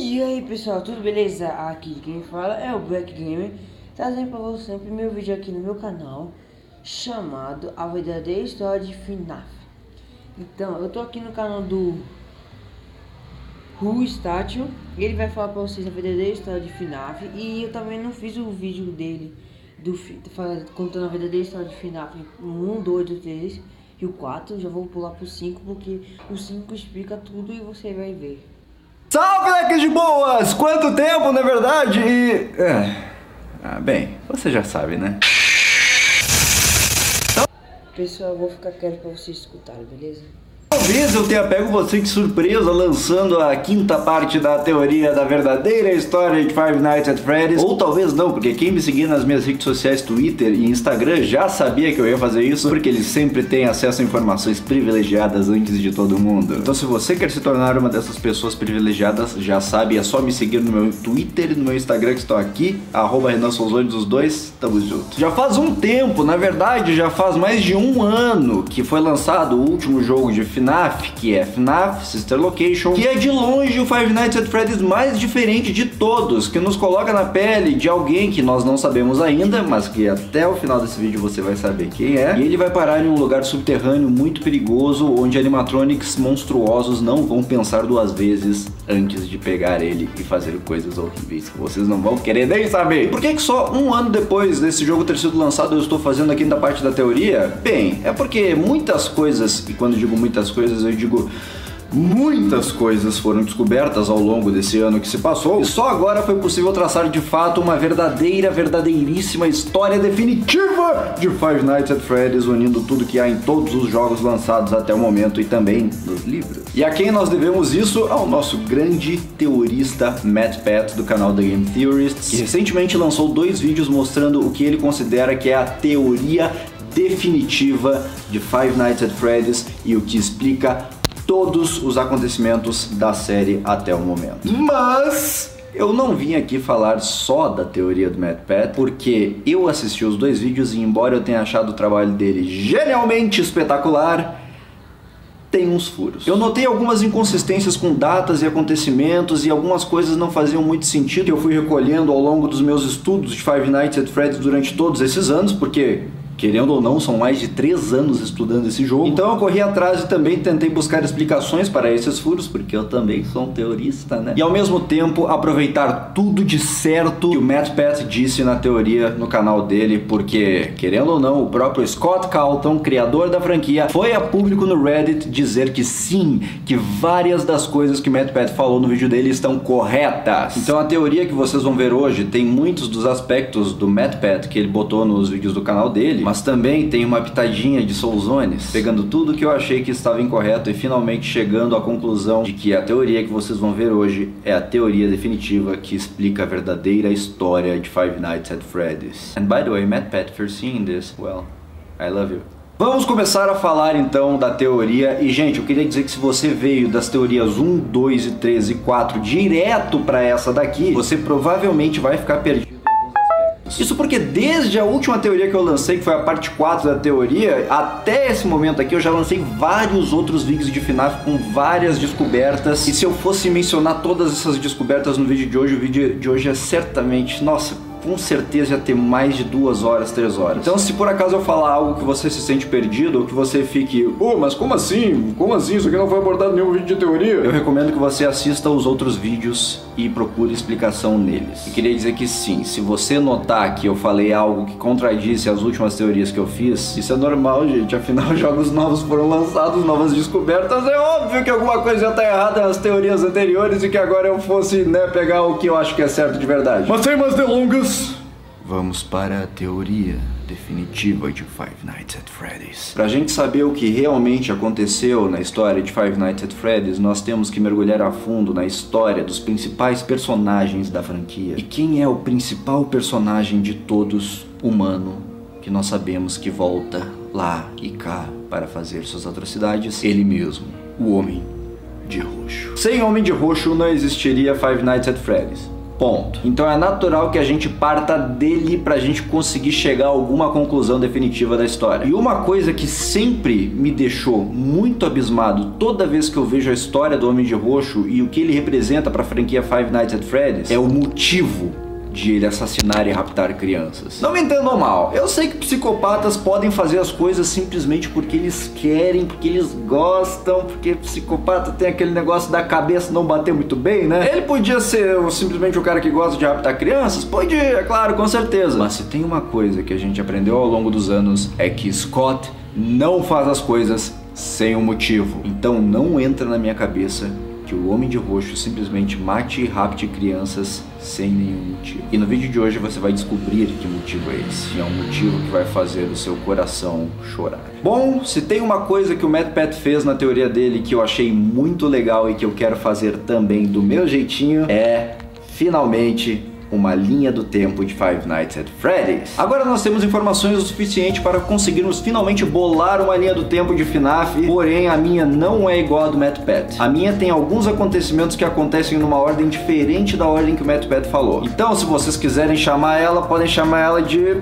E aí pessoal, tudo beleza? Aqui quem fala é o Black Gamer, trazendo para você o primeiro vídeo aqui no meu canal, chamado A Verdadeira História de FNAF. Então, eu tô aqui no canal do Who Statue, e ele vai falar para vocês a verdadeira história de FNAF. E eu também não fiz o vídeo dele, contando a verdadeira história de FNAF 1, 2, 3 e o 4. Já vou pular pro 5, porque o 5 explica tudo e você vai ver. Salve, leques de boas! Quanto tempo, na verdade? Bem, você já sabe, né? Pessoal, eu vou ficar quieto pra vocês escutarem, beleza? Talvez eu tenha pego você de surpresa lançando a quinta parte da teoria da verdadeira história de Five Nights at Freddy's. Ou talvez não, porque quem me seguia nas minhas redes sociais, Twitter e Instagram, já sabia que eu ia fazer isso, porque eles sempre têm acesso a informações privilegiadas antes de todo mundo. Então se você quer se tornar uma dessas pessoas privilegiadas, já sabe, é só me seguir no meu Twitter e no meu Instagram que estão aqui, @RenanSouzoni, os dois, tamo junto. Já faz um tempo, na verdade já faz mais de um ano que foi lançado o último jogo de FNAF, que é FNAF Sister Location, que é de longe o Five Nights at Freddy's mais diferente de todos, que nos coloca na pele de alguém que nós não sabemos ainda, mas que até o final desse vídeo você vai saber quem é. E ele vai parar em um lugar subterrâneo muito perigoso, onde animatronics monstruosos não vão pensar duas vezes antes de pegar ele e fazer coisas horríveis que vocês não vão querer nem saber. Por que só um ano depois desse jogo ter sido lançado eu estou fazendo aqui na parte da teoria? Bem, é porque muitas coisas, e quando eu digo muitas coisas, eu digo muitas coisas foram descobertas ao longo desse ano que se passou, e só agora foi possível traçar de fato uma verdadeiríssima história definitiva de Five Nights at Freddy's, unindo tudo que há em todos os jogos lançados até o momento e também nos livros. E a quem nós devemos isso? Ao nosso grande teorista MatPat do canal The Game Theorists, que recentemente lançou 2 vídeos mostrando o que ele considera que é a teoria definitiva de Five Nights at Freddy's e o que explica todos os acontecimentos da série até o momento. Mas eu não vim aqui falar só da teoria do MatPat, porque eu assisti os 2 vídeos e, embora eu tenha achado o trabalho dele genialmente espetacular, tem uns furos. Eu notei algumas inconsistências com datas e acontecimentos, e algumas coisas não faziam muito sentido que eu fui recolhendo ao longo dos meus estudos de Five Nights at Freddy's durante todos esses anos, porque, querendo ou não, são mais de 3 anos estudando esse jogo. Então eu corri atrás e também tentei buscar explicações para esses furos, porque eu também sou um teorista, né? E ao mesmo tempo aproveitar tudo de certo que o MatPat disse na teoria no canal dele, porque, querendo ou não, o próprio Scott Calton, criador da franquia, foi a público no Reddit dizer que sim, que várias das coisas que o MatPat falou no vídeo dele estão corretas. Então a teoria que vocês vão ver hoje tem muitos dos aspectos do MatPat que ele botou nos vídeos do canal dele, mas também tem uma pitadinha de Souzones, pegando tudo que eu achei que estava incorreto e finalmente chegando à conclusão de que a teoria que vocês vão ver hoje é a teoria definitiva que explica a verdadeira história de Five Nights at Freddy's. And by the way, MatPat, for seeing this, well, I love you. Vamos começar a falar então da teoria. E gente, eu queria dizer que se você veio das teorias 1, 2 e 3 e 4 direto para essa daqui, você provavelmente vai ficar perdido. Isso porque desde a última teoria que eu lancei, que foi a parte 4 da teoria, até esse momento aqui eu já lancei vários outros vídeos de FNAF com várias descobertas. E se eu fosse mencionar todas essas descobertas no vídeo de hoje, o vídeo de hoje é certamente, nossa, com certeza ia ter mais de 2 horas, 3 horas. Então se por acaso eu falar algo que você se sente perdido, ou que você fique, mas como assim? Como assim? Isso aqui não foi abordado em nenhum vídeo de teoria? Eu recomendo que você assista os outros vídeos e procure explicação neles. E queria dizer que sim, se você notar que eu falei algo que contradisse as últimas teorias que eu fiz, isso é normal, gente. Afinal, jogos novos foram lançados, novas descobertas. É óbvio que alguma coisa já tá errada nas teorias anteriores e que agora eu fosse, pegar o que eu acho que é certo de verdade. Mas sem mais delongas, vamos para a teoria definitiva de Five Nights at Freddy's. Pra gente saber o que realmente aconteceu na história de Five Nights at Freddy's, nós temos que mergulhar a fundo na história dos principais personagens da franquia. E quem é o principal personagem de todos, humano, que nós sabemos que volta lá e cá para fazer suas atrocidades? Ele mesmo, o Homem de Roxo. Sem Homem de Roxo não existiria Five Nights at Freddy's. Ponto. Então é natural que a gente parta dele pra gente conseguir chegar a alguma conclusão definitiva da história. E uma coisa que sempre me deixou muito abismado toda vez que eu vejo a história do Homem de Roxo e o que ele representa pra franquia Five Nights at Freddy's é o motivo de ele assassinar e raptar crianças. Não me entendam mal, eu sei que psicopatas podem fazer as coisas simplesmente porque eles querem, porque eles gostam, porque psicopata tem aquele negócio da cabeça não bater muito bem, né? Ele podia ser simplesmente o cara que gosta de raptar crianças? Podia, é claro, com certeza. Mas se tem uma coisa que a gente aprendeu ao longo dos anos é que Scott não faz as coisas sem um motivo. Então não entra na minha cabeça que o Homem de Roxo simplesmente mate e rapte crianças sem nenhum motivo. E no vídeo de hoje você vai descobrir que motivo é esse. E é um motivo que vai fazer o seu coração chorar. Bom, se tem uma coisa que o MatPat fez na teoria dele que eu achei muito legal e que eu quero fazer também do meu jeitinho, é finalmente uma linha do tempo de Five Nights at Freddy's. Agora nós temos informações o suficiente para conseguirmos finalmente bolar uma linha do tempo de FNAF, porém a minha não é igual a do MatPat. A minha tem alguns acontecimentos que acontecem numa ordem diferente da ordem que o MatPat falou. Então, se vocês quiserem chamar ela, podem chamar ela de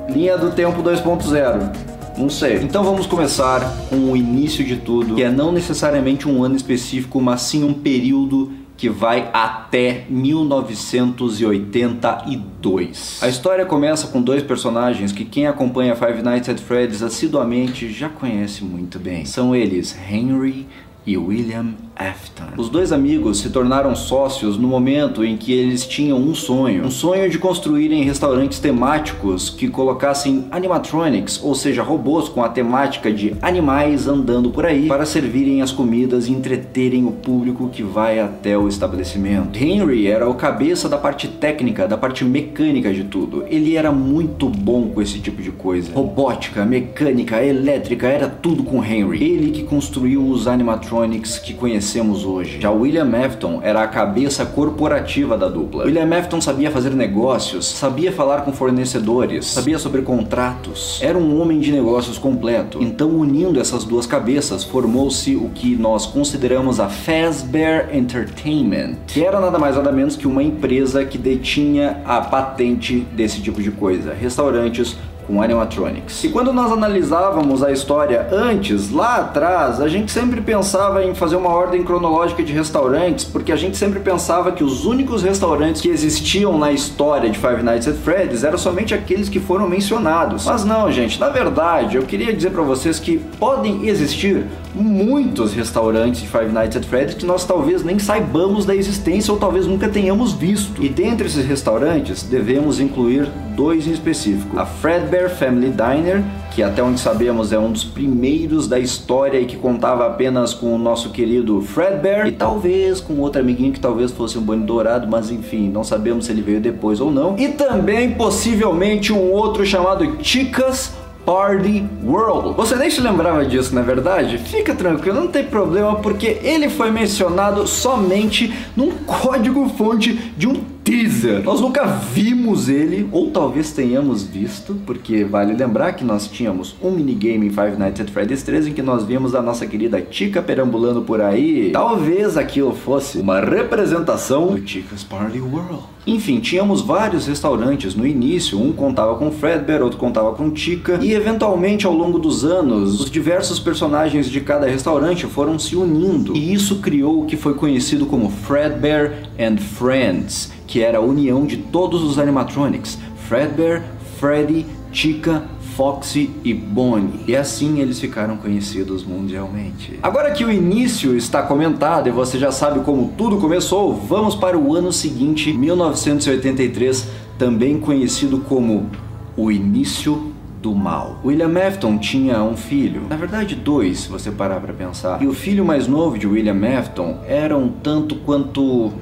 linha do tempo 2.0. Não sei. Então vamos começar com o início de tudo, que é não necessariamente um ano específico, mas sim um período que vai até 1982. A história começa com dois personagens que quem acompanha Five Nights at Freddy's assiduamente já conhece muito bem. São eles Henry e William Afton. Os dois amigos se tornaram sócios no momento em que eles tinham um sonho de construírem restaurantes temáticos que colocassem animatronics, ou seja, robôs com a temática de animais andando por aí para servirem as comidas e entreterem o público que vai até o estabelecimento. Henry era o cabeça da parte técnica, da parte mecânica de tudo. Ele era muito bom com esse tipo de coisa. Robótica, mecânica, elétrica, era tudo com Henry. Ele que construiu os animatronics que conhecemos hoje. Já William Afton era a cabeça corporativa da dupla. William Afton sabia fazer negócios, sabia falar com fornecedores, sabia sobre contratos. Era um homem de negócios completo. Então, unindo essas duas cabeças, formou-se o que nós consideramos a Fazbear Entertainment, que era nada mais nada menos que uma empresa que detinha a patente desse tipo de coisa. Restaurantes com animatronics. E quando nós analisávamos a história antes, lá atrás, a gente sempre pensava em fazer uma ordem cronológica de restaurantes, porque a gente sempre pensava que os únicos restaurantes que existiam na história de Five Nights at Freddy's eram somente aqueles que foram mencionados. Mas não, gente, na verdade, eu queria dizer pra vocês que podem existir muitos restaurantes de Five Nights at Freddy's que nós talvez nem saibamos da existência ou talvez nunca tenhamos visto. E dentre esses restaurantes, devemos incluir dois em específico. A Fredbear Family Diner, que até onde sabemos é um dos primeiros da história e que contava apenas com o nosso querido Fredbear e talvez com outro amiguinho que talvez fosse um Bunny Dourado, mas enfim, não sabemos se ele veio depois ou não. E também possivelmente um outro chamado Chica's Party World. Você nem se lembrava disso, na verdade? Fica tranquilo, não tem problema, porque ele foi mencionado somente num código-fonte de um teaser. Nós nunca vimos ele, ou talvez tenhamos visto, porque vale lembrar que nós tínhamos um minigame em Five Nights at Freddy's 3 em que nós vimos a nossa querida Chica perambulando por aí. Talvez aquilo fosse uma representação do Chica's Party World. Enfim, tínhamos vários restaurantes no início, um contava com Fredbear, outro contava com Chica, e eventualmente ao longo dos anos, os diversos personagens de cada restaurante foram se unindo, e isso criou o que foi conhecido como Fredbear and Friends, que era a união de todos os animatronics, Fredbear, Freddy, Chica, Foxy e Bonnie. E assim eles ficaram conhecidos mundialmente. Agora que o início está comentado e você já sabe como tudo começou, vamos para o ano seguinte, 1983, também conhecido como o início do mal. William Afton tinha um filho, na verdade dois, se você parar para pensar. E o filho mais novo de William Afton era um tanto quanto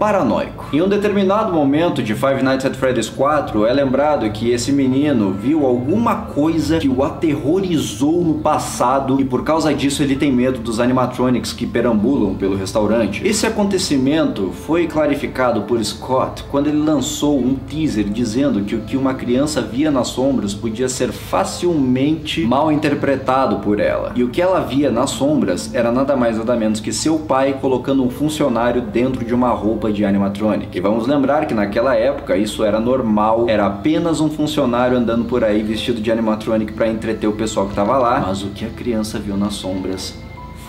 paranoico. Em um determinado momento de Five Nights at Freddy's 4, é lembrado que esse menino viu alguma coisa que o aterrorizou no passado e por causa disso ele tem medo dos animatronics que perambulam pelo restaurante. Esse acontecimento foi clarificado por Scott quando ele lançou um teaser dizendo que o que uma criança via nas sombras podia ser facilmente mal interpretado por ela. E o que ela via nas sombras era nada mais nada menos que seu pai colocando um funcionário dentro de uma roupa de animatronic. E vamos lembrar que naquela época isso era normal, era apenas um funcionário andando por aí vestido de animatronic para entreter o pessoal que estava lá. Mas o que a criança viu nas sombras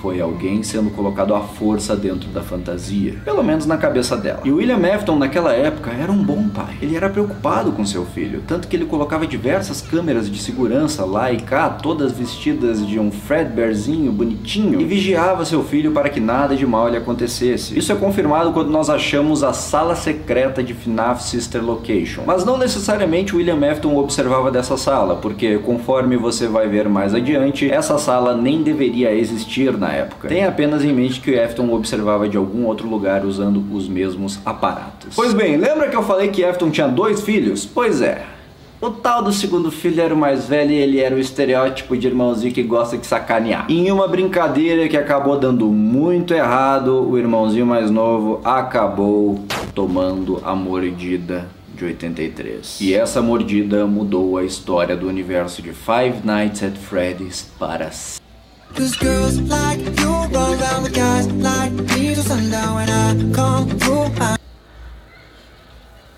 foi alguém sendo colocado à força dentro da fantasia, pelo menos na cabeça dela. E o William Afton naquela época era um bom pai. Ele era preocupado com seu filho, tanto que ele colocava diversas câmeras de segurança lá e cá, todas vestidas de um Fredbearzinho bonitinho, e vigiava seu filho para que nada de mal lhe acontecesse. Isso é confirmado quando nós achamos a sala secreta de FNAF Sister Location. Mas não necessariamente o William Afton observava dessa sala, porque conforme você vai ver mais adiante, essa sala nem deveria existir na época. Tenha apenas em mente que o Afton observava de algum outro lugar usando os mesmos aparatos. Pois bem, lembra que eu falei que Afton tinha 2 filhos? Pois é. O tal do segundo filho era o mais velho e ele era o estereótipo de irmãozinho que gosta de sacanear. Em uma brincadeira que acabou dando muito errado, o irmãozinho mais novo acabou tomando a mordida de 83. E essa mordida mudou a história do universo de Five Nights at Freddy's para sempre. Cause girls like you roll around with guys like me till sundown when I come through.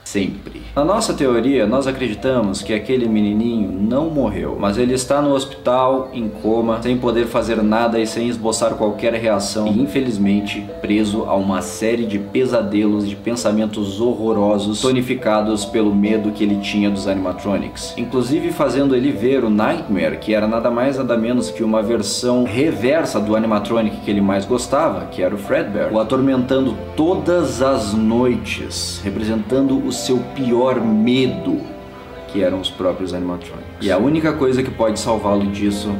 Sempre. Na nossa teoria, nós acreditamos que aquele menininho não morreu, mas ele está no hospital, em coma, sem poder fazer nada e sem esboçar qualquer reação e, infelizmente, preso a uma série de pesadelos, de pensamentos horrorosos, tonificados pelo medo que ele tinha dos animatronics. Inclusive fazendo ele ver o Nightmare, que era nada mais nada menos que uma versão reversa do animatronic que ele mais gostava, que era o Fredbear, o atormentando todas as noites, representando o seu pior medo, que eram os próprios animatronics. E a única coisa que pode salvá-lo disso,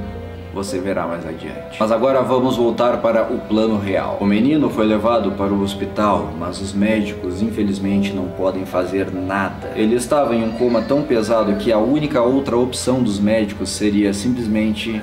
você verá mais adiante. Mas agora vamos voltar para o plano real. O menino foi levado para o hospital, mas os médicos infelizmente não podem fazer nada. Ele estava em um coma tão pesado que a única outra opção dos médicos seria simplesmente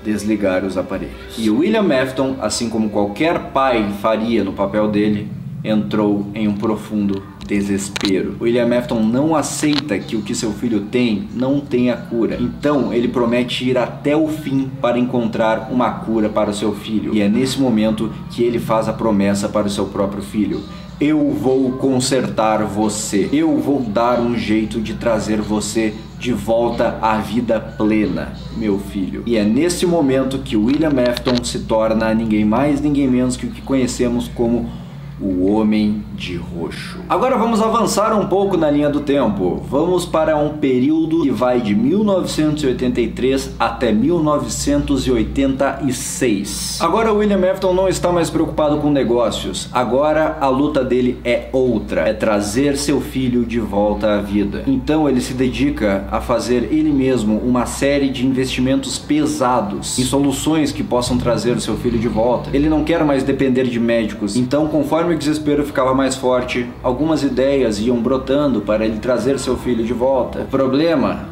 desligar os aparelhos. E o William Afton, assim como qualquer pai faria no papel dele, entrou em um profundo desespero. William Afton não aceita que o que seu filho tem não tenha cura. Então ele promete ir até o fim para encontrar uma cura para o seu filho. E é nesse momento que ele faz a promessa para o seu próprio filho: eu vou consertar você. Eu vou dar um jeito de trazer você de volta à vida plena, meu filho. E é nesse momento que William Afton se torna ninguém mais, ninguém menos que o que conhecemos como o Homem de Roxo. Agora vamos avançar um pouco na linha do tempo. Vamos para um período que vai de 1983 até 1986. Agora o William Afton não está mais preocupado com negócios. Agora a luta dele é outra. É trazer seu filho de volta à vida. Então ele se dedica a fazer ele mesmo uma série de investimentos pesados em soluções que possam trazer o seu filho de volta. Ele não quer mais depender de médicos. Então, conforme o desespero ficava mais forte, algumas ideias iam brotando para ele trazer seu filho de volta. O problema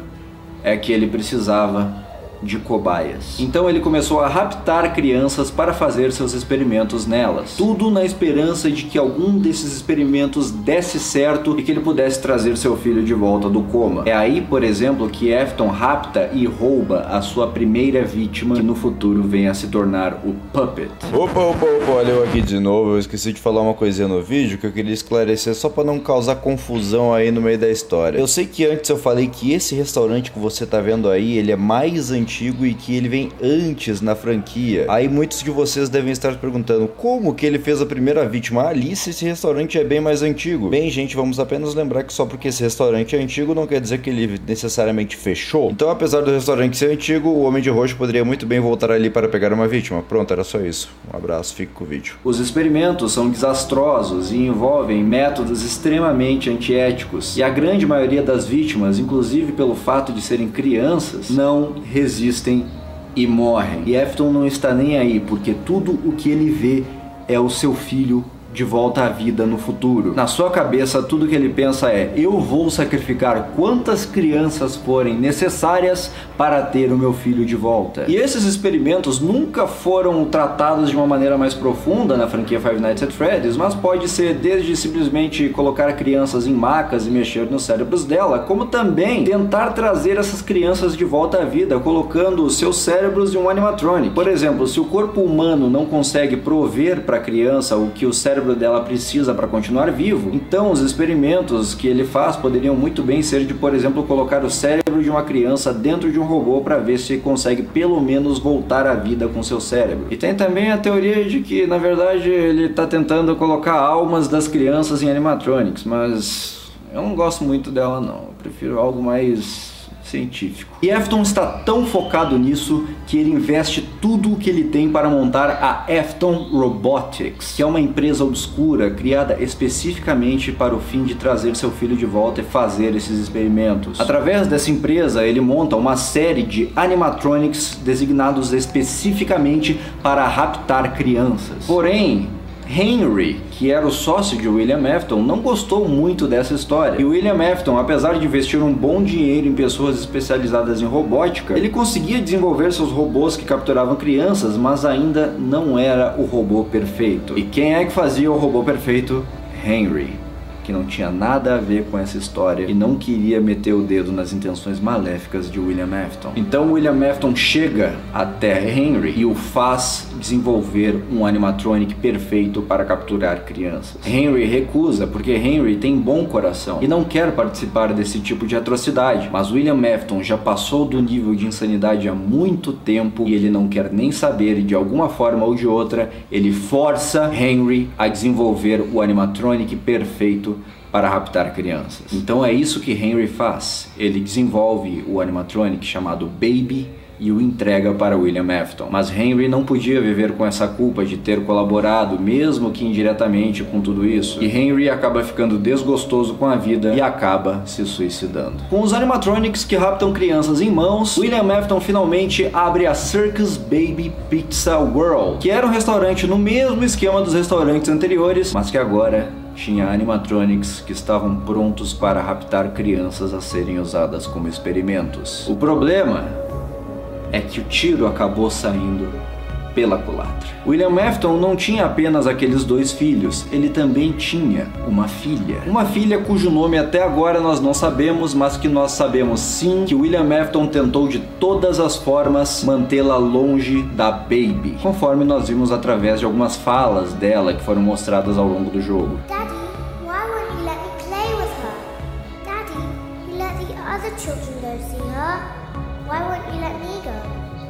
é que ele precisava de cobaias. Então ele começou a raptar crianças para fazer seus experimentos nelas. Tudo na esperança de que algum desses experimentos desse certo e que ele pudesse trazer seu filho de volta do coma. É aí, por exemplo, que Afton rapta e rouba a sua primeira vítima, que no futuro vem a se tornar o Puppet. Opa, olha eu aqui de novo. Eu esqueci de falar uma coisinha no vídeo que eu queria esclarecer só para não causar confusão aí no meio da história. Eu sei que antes eu falei que esse restaurante que você tá vendo aí, ele é mais antigo e que ele vem antes na franquia. Aí muitos de vocês devem estar se perguntando como que ele fez a primeira vítima. Alice, esse restaurante é bem mais antigo. Bem, gente, vamos apenas lembrar que só porque esse restaurante é antigo não quer dizer que ele necessariamente fechou. Então, apesar do restaurante ser antigo, o Homem de Roxo poderia muito bem voltar ali para pegar uma vítima. Pronto, era só isso. Um abraço, fique com o vídeo. Os experimentos são desastrosos e envolvem métodos extremamente antiéticos. E a grande maioria das vítimas, inclusive pelo fato de serem crianças, não resistem e morrem. E Afton não está nem aí, porque tudo o que ele vê é o seu filho de volta à vida no futuro. Na sua cabeça, tudo que ele pensa é: eu vou sacrificar quantas crianças forem necessárias para ter o meu filho de volta. E esses experimentos nunca foram tratados de uma maneira mais profunda na franquia Five Nights at Freddy's, mas pode ser desde simplesmente colocar crianças em macas e mexer nos cérebros dela, como também tentar trazer essas crianças de volta à vida, colocando os seus cérebros em um animatronic. Por exemplo, se o corpo humano não consegue prover para a criança o que o cérebro dela precisa para continuar vivo, então os experimentos que ele faz poderiam muito bem ser de, por exemplo, colocar o cérebro de uma criança dentro de um robô para ver se consegue pelo menos voltar à vida com seu cérebro. E tem também a teoria de que, na verdade, ele está tentando colocar almas das crianças em animatronics, mas eu não gosto muito dela não, eu prefiro algo mais científico. E Afton está tão focado nisso que ele investe tudo o que ele tem para montar a Afton Robotics, que é uma empresa obscura criada especificamente para o fim de trazer seu filho de volta e fazer esses experimentos. Através dessa empresa, ele monta uma série de animatronics designados especificamente para raptar crianças. Porém, Henry, que era o sócio de William Afton, não gostou muito dessa história. E William Afton, apesar de investir um bom dinheiro em pessoas especializadas em robótica, ele conseguia desenvolver seus robôs que capturavam crianças, mas ainda não era o robô perfeito. E quem é que fazia o robô perfeito? Henry, que não tinha nada a ver com essa história e não queria meter o dedo nas intenções maléficas de William Afton. Então William Afton chega até Henry e o faz desenvolver um animatronic perfeito para capturar crianças. Henry recusa porque Henry tem bom coração e não quer participar desse tipo de atrocidade, mas William Afton já passou do nível de insanidade há muito tempo e ele não quer nem saber, e de alguma forma ou de outra ele força Henry a desenvolver o animatronic perfeito para raptar crianças. Então é isso que Henry faz. Ele desenvolve o animatronic chamado Baby e o entrega para William Afton. Mas Henry não podia viver com essa culpa de ter colaborado, mesmo que indiretamente, com tudo isso. E Henry acaba ficando desgostoso com a vida e acaba se suicidando. Com os animatronics que raptam crianças em mãos, William Afton finalmente abre a Circus Baby Pizza World, que era um restaurante no mesmo esquema dos restaurantes anteriores, mas que agora tinha animatronics que estavam prontos para raptar crianças a serem usadas como experimentos. O problema é que o tiro acabou saindo pela culatra. William Afton não tinha apenas aqueles 2 filhos, ele também tinha uma filha. Uma filha cujo nome até agora nós não sabemos, mas que nós sabemos sim que William Afton tentou de todas as formas mantê-la longe da Baby, conforme nós vimos através de algumas falas dela que foram mostradas ao longo do jogo. Daddy, why won't you let me play with her? Daddy, you let the other children go see her. Why won't you let me go?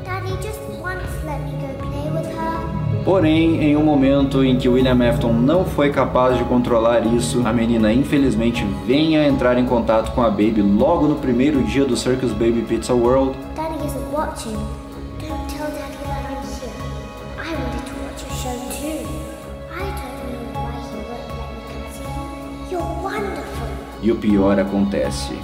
Daddy, just once let me go play with her. Porém, em um momento em que William Afton não foi capaz de controlar isso, a menina infelizmente vem a entrar em contato com a Baby logo no primeiro dia do Circus Baby Pizza World. Daddy isn't watching. Don't tell Daddy that I'm here. I wanted to watch your show too. I don't know why he won't let me come see you. You're wonderful. E o pior acontece.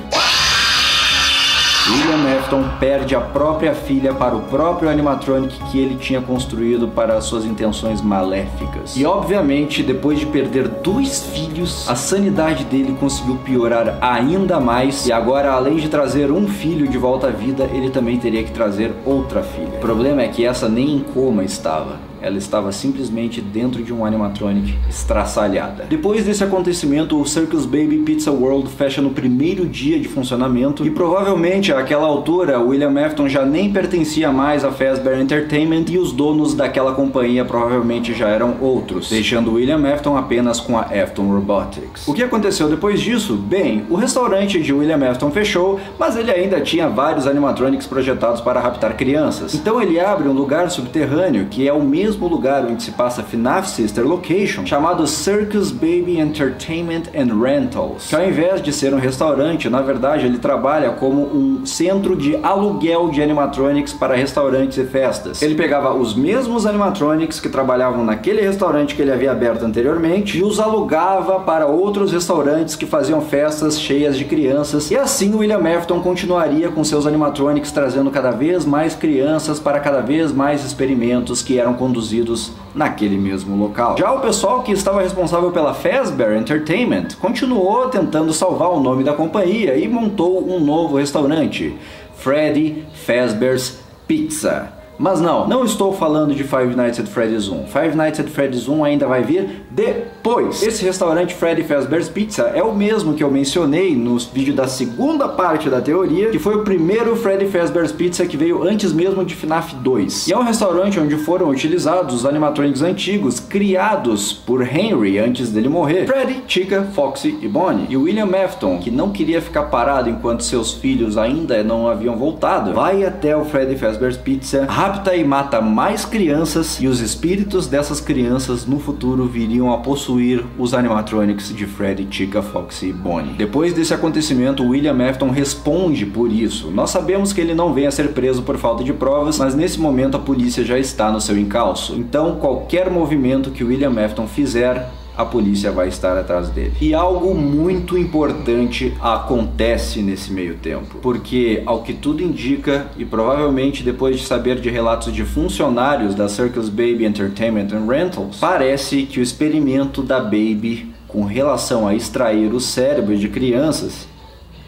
William Afton perde a própria filha para o próprio animatronic que ele tinha construído para as suas intenções maléficas. E obviamente, depois de perder 2 filhos, a sanidade dele conseguiu piorar ainda mais, e agora, além de trazer um filho de volta à vida, ele também teria que trazer outra filha. O problema é que essa nem em coma estava. Ela estava simplesmente dentro de um animatronic estraçalhada. Depois desse acontecimento, o Circus Baby Pizza World fecha no primeiro dia de funcionamento e provavelmente àquela altura William Afton já nem pertencia mais a Fazbear Entertainment e os donos daquela companhia provavelmente já eram outros, deixando William Afton apenas com a Afton Robotics. O que aconteceu depois disso? Bem, o restaurante de William Afton fechou, mas ele ainda tinha vários animatronics projetados para raptar crianças. Então ele abre um lugar subterrâneo que é o mesmo lugar onde se passa FNAF Sister Location, chamado Circus Baby Entertainment and Rentals, que ao invés de ser um restaurante, na verdade ele trabalha como um centro de aluguel de animatronics para restaurantes e festas. Ele pegava os mesmos animatronics que trabalhavam naquele restaurante que ele havia aberto anteriormente e os alugava para outros restaurantes que faziam festas cheias de crianças, e assim William Afton continuaria com seus animatronics trazendo cada vez mais crianças para cada vez mais experimentos que eram conduzidos produzidos naquele mesmo local. Já o pessoal que estava responsável pela Fazbear Entertainment continuou tentando salvar o nome da companhia e montou um novo restaurante, Freddy Fazbear's Pizza. Mas não estou falando de Five Nights at Freddy's 1. Five Nights at Freddy's 1 ainda vai vir depois. Esse restaurante Freddy Fazbear's Pizza é o mesmo que eu mencionei no vídeo da segunda parte da teoria, que foi o primeiro Freddy Fazbear's Pizza que veio antes mesmo de FNAF 2. E é um restaurante onde foram utilizados os animatronics antigos criados por Henry antes dele morrer. Freddy, Chica, Foxy e Bonnie. E William Afton, que não queria ficar parado enquanto seus filhos ainda não haviam voltado, vai até o Freddy Fazbear's Pizza, rapta e mata mais crianças, e os espíritos dessas crianças no futuro viriam a possuir os animatronics de Freddy, Chica, Foxy e Bonnie. Depois desse acontecimento, William Afton responde por isso. Nós sabemos que ele não vem a ser preso por falta de provas, mas nesse momento a polícia já está no seu encalço. Então qualquer movimento que William Afton fizer, a polícia vai estar atrás dele. E algo muito importante acontece nesse meio tempo, porque ao que tudo indica, e provavelmente depois de saber de relatos de funcionários da Circus Baby Entertainment and Rentals, parece que o experimento da Baby com relação a extrair o cérebro de crianças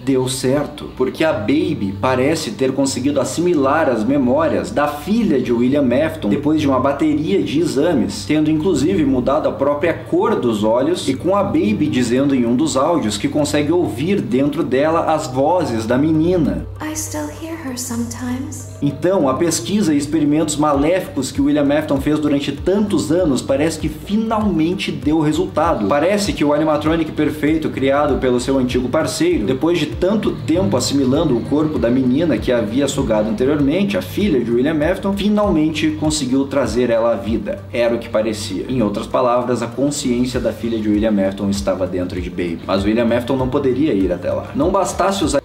deu certo, porque a Baby parece ter conseguido assimilar as memórias da filha de William Afton depois de uma bateria de exames, tendo inclusive mudado a própria cor dos olhos, e com a Baby dizendo em um dos áudios que consegue ouvir dentro dela as vozes da menina. I still hear her sometimes. Então, a pesquisa e experimentos maléficos que William Afton fez durante tantos anos parece que finalmente deu resultado. Parece que o animatronic perfeito criado pelo seu antigo parceiro, depois de tanto tempo assimilando o corpo da menina que havia sugado anteriormente, a filha de William Afton, finalmente conseguiu trazer ela à vida. Era o que parecia. Em outras palavras, a consciência da filha de William Afton estava dentro de Baby. Mas William Afton não poderia ir até lá. Não bastasse usar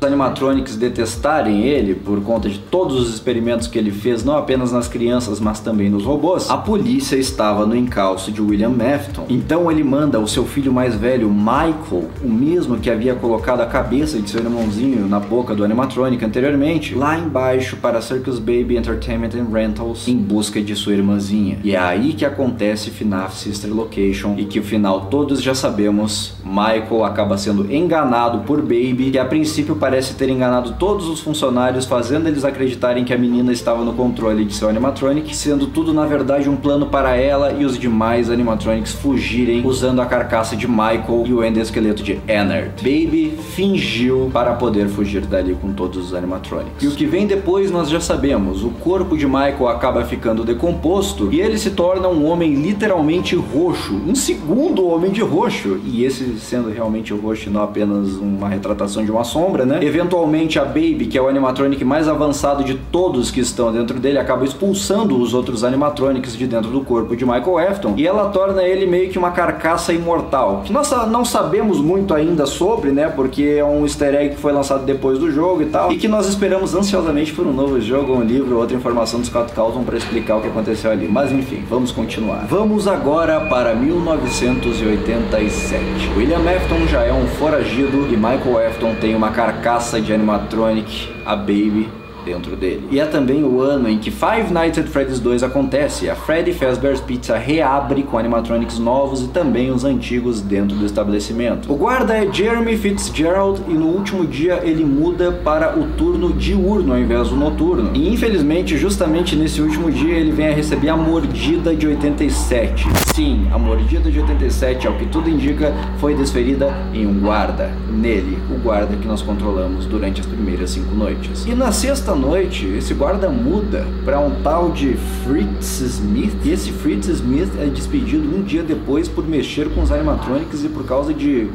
animatronics detestarem ele por conta de todos os experimentos que ele fez, não apenas nas crianças, mas também nos robôs, a polícia estava no encalço de William Afton. Então ele manda o seu filho mais velho, Michael, o mesmo que havia colocado a cabeça de seu irmãozinho na boca do animatronic anteriormente, lá embaixo para a Circus Baby Entertainment and Rentals em busca de sua irmãzinha. E é aí que acontece FNAF Sister Location, e que o final todos já sabemos. Michael acaba sendo enganado por Baby, que a princípio parece ter enganado todos os funcionários, fazendo eles acreditarem que a menina estava no controle de seu animatronic, sendo tudo na verdade um plano para ela e os demais animatronics fugirem usando a carcaça de Michael e o endoesqueleto de Ennard. Baby fingiu para poder fugir dali com todos os animatronics. E o que vem depois nós já sabemos. O corpo de Michael acaba ficando decomposto e ele se torna um homem literalmente roxo, um segundo homem de roxo, e esse sendo realmente o roxo, não apenas uma retratação de uma sombra, né? Eventualmente a Baby, que é o animatronic mais avançado de todos que estão dentro dele, acaba expulsando os outros animatronics de dentro do corpo de Michael Afton, e ela torna ele meio que uma carcaça imortal, que nós não sabemos muito ainda sobre, né, porque é um easter egg que foi lançado depois do jogo e tal, e que nós esperamos ansiosamente por um novo jogo, um livro, outra informação do Scott Cawthon para explicar o que aconteceu ali. Mas enfim, vamos continuar. Vamos agora para 1987. William Afton já é um foragido e Michael Afton tem uma carcaça de animatronic, a Baby, dentro dele. E é também o ano em que Five Nights at Freddy's 2 acontece. A Freddy Fazbear's Pizza reabre com animatronics novos e também os antigos dentro do estabelecimento. O guarda é Jeremy Fitzgerald e no último dia ele muda para o turno diurno ao invés do noturno. E infelizmente, justamente nesse último dia, ele vem a receber a mordida de 87. Sim, a mordida de 87, ao que tudo indica, foi desferida em um guarda. Nele, o guarda que nós controlamos durante as primeiras 5 noites. E na sexta noite, esse guarda muda para um tal de Fritz Smith, e esse Fritz Smith é despedido um dia depois por mexer com os animatronics e por causa de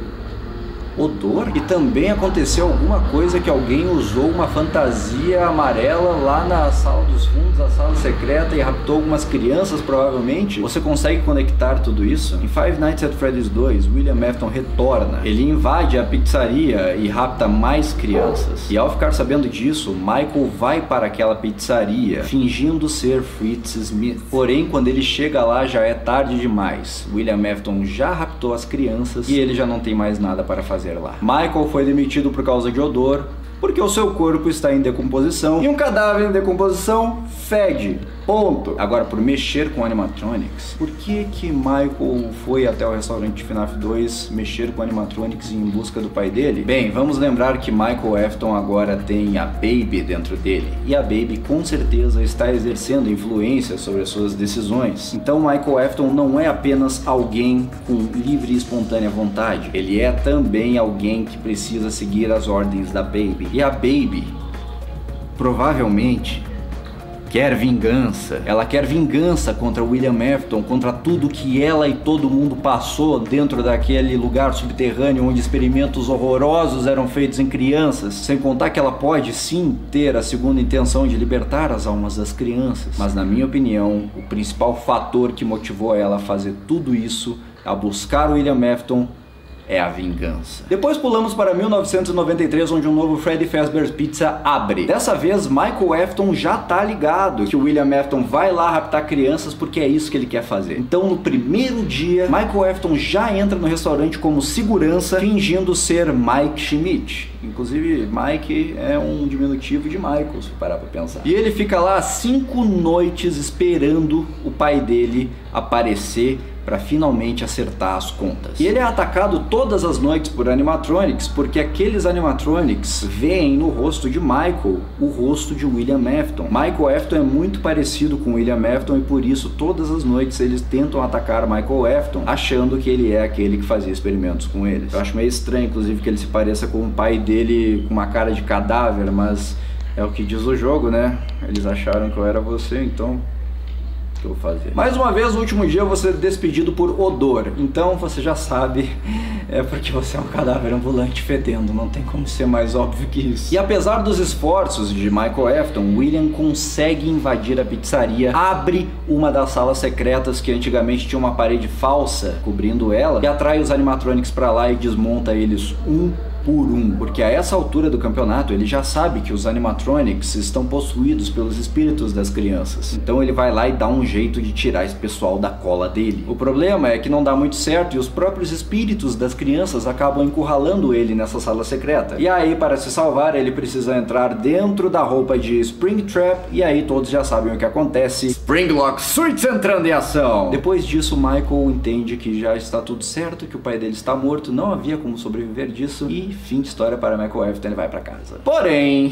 odor? E também aconteceu alguma coisa que alguém usou uma fantasia amarela lá na sala dos fundos, a sala secreta, e raptou algumas crianças, provavelmente. Você consegue conectar tudo isso? Em Five Nights at Freddy's 2, William Afton retorna. Ele invade a pizzaria e rapta mais crianças. E ao ficar sabendo disso, Michael vai para aquela pizzaria, fingindo ser Fritz Smith. Porém, quando ele chega lá, já é tarde demais. William Afton já raptou as crianças e ele já não tem mais nada para fazer lá. Michael foi demitido por causa de odor, porque o seu corpo está em decomposição, e um cadáver em decomposição fede. Ponto. Agora, por mexer com animatronics, por que Michael foi até o restaurante de FNAF 2 mexer com animatronics em busca do pai dele? Bem, vamos lembrar que Michael Afton agora tem a Baby dentro dele, e a Baby com certeza está exercendo influência sobre as suas decisões. Então Michael Afton não é apenas alguém com livre e espontânea vontade, ele é também alguém que precisa seguir as ordens da Baby. E a Baby provavelmente quer vingança. Ela quer vingança contra William Afton, contra tudo que ela e todo mundo passou dentro daquele lugar subterrâneo onde experimentos horrorosos eram feitos em crianças. Sem contar que ela pode sim ter a segunda intenção de libertar as almas das crianças. Mas na minha opinião, o principal fator que motivou ela a fazer tudo isso, a buscar William Afton, é a vingança. Depois pulamos para 1993, onde um novo Freddy Fazbear's Pizza abre. Dessa vez, Michael Afton já tá ligado que o William Afton vai lá raptar crianças porque é isso que ele quer fazer. Então, no primeiro dia, Michael Afton já entra no restaurante como segurança, fingindo ser Mike Schmidt. Inclusive, Mike é um diminutivo de Michael, se parar pra pensar. E ele fica lá 5 noites esperando o pai dele aparecer para finalmente acertar as contas. E ele é atacado todas as noites por animatronics, porque aqueles animatronics veem no rosto de Michael o rosto de William Afton. Michael Afton é muito parecido com William Afton e por isso todas as noites eles tentam atacar Michael Afton, achando que ele é aquele que fazia experimentos com eles. Eu acho meio estranho, inclusive, que ele se pareça com o pai dele com uma cara de cadáver, mas é o que diz o jogo, né? Eles acharam que eu era você, então que eu vou fazer. Mais uma vez, no último dia, você é despedido por odor. Então você já sabe, é porque você é um cadáver ambulante fedendo. Não tem como ser mais óbvio que isso. E apesar dos esforços de Michael Afton, William consegue invadir a pizzaria, abre uma das salas secretas que antigamente tinha uma parede falsa cobrindo ela, e atrai os animatronics pra lá e desmonta eles um por um, porque a essa altura do campeonato ele já sabe que os animatronics estão possuídos pelos espíritos das crianças. Então ele vai lá e dá um jeito de tirar esse pessoal da cola dele. O problema é que não dá muito certo e os próprios espíritos das crianças acabam encurralando ele nessa sala secreta. E aí, para se salvar, ele precisa entrar dentro da roupa de Springtrap, e aí todos já sabem o que acontece. Springlock Suites entrando em ação! Depois disso, Michael entende que já está tudo certo, que o pai dele está morto, não havia como sobreviver disso, e fim de história para Michael Afton, ele vai para casa. Porém,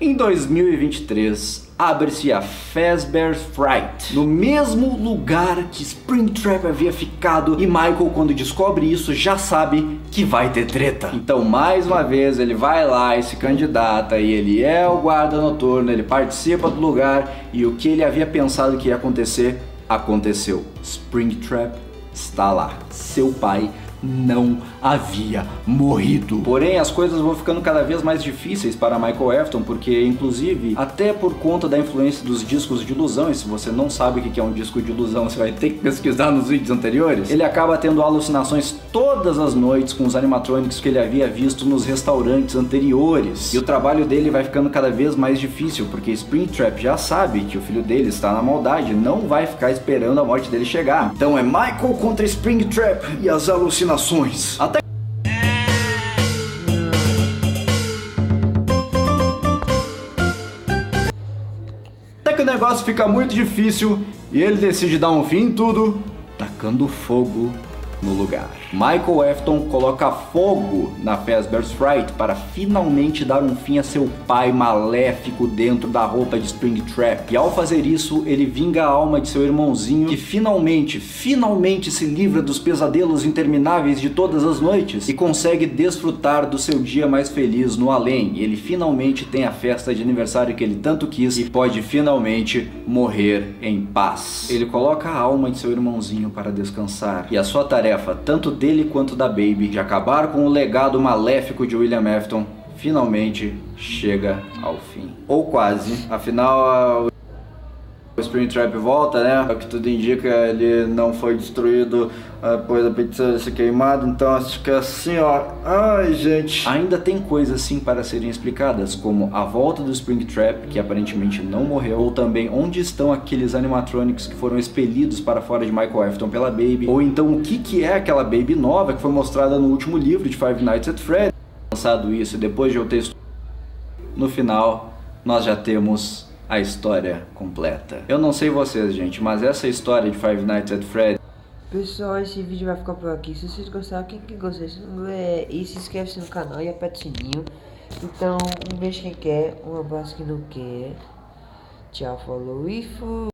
em 2023, abre-se a Fazbear's Fright, no mesmo lugar que Springtrap havia ficado, e Michael, quando descobre isso, já sabe que vai ter treta. Então, mais uma vez, ele vai lá e se candidata, e ele é o guarda noturno, ele participa do lugar, e o que ele havia pensado que ia acontecer, aconteceu. Springtrap está lá. Seu pai não havia morrido. Porém, as coisas vão ficando cada vez mais difíceis para Michael Afton, porque, inclusive, até por conta da influência dos discos de ilusão, e se você não sabe o que é um disco de ilusão, você vai ter que pesquisar nos vídeos anteriores, ele acaba tendo alucinações todas as noites com os animatronics que ele havia visto nos restaurantes anteriores. E o trabalho dele vai ficando cada vez mais difícil, porque Springtrap já sabe que o filho dele está na maldade, não vai ficar esperando a morte dele chegar. Então é Michael contra Springtrap e as alucinações. Até que o negócio fica muito difícil e ele decide dar um fim em tudo, tacando fogo no lugar. Michael Afton coloca fogo na Fazbear's Fright para finalmente dar um fim a seu pai maléfico dentro da roupa de Springtrap. E ao fazer isso, ele vinga a alma de seu irmãozinho, que finalmente se livra dos pesadelos intermináveis de todas as noites e consegue desfrutar do seu dia mais feliz no além. E ele finalmente tem a festa de aniversário que ele tanto quis e pode finalmente morrer em paz. Ele coloca a alma de seu irmãozinho para descansar, e a sua tarefa tarefa, tanto dele quanto da Baby, de acabar com o legado maléfico de William Afton, finalmente chega ao fim. Ou quase, afinal o Springtrap volta, né? O que tudo indica, ele não foi destruído após a feiticeira ser queimada, então acho que é assim, ó. Ai, gente. Ainda tem coisas sim para serem explicadas, como a volta do Springtrap, que aparentemente não morreu, ou também onde estão aqueles animatronics que foram expelidos para fora de Michael Afton pela Baby, ou então o que é aquela Baby nova que foi mostrada no último livro de Five Nights at Freddy's. Lançado isso, depois de eu ter no final, nós já temos a história completa. Eu não sei vocês, gente, mas essa história de Five Nights at Freddy's... Pessoal, esse vídeo vai ficar por aqui. Se vocês gostaram, quem que gostou, e se inscreve no canal e aperta o sininho. Então, um beijo quem quer, um abraço quem não quer. Tchau, falou e fui.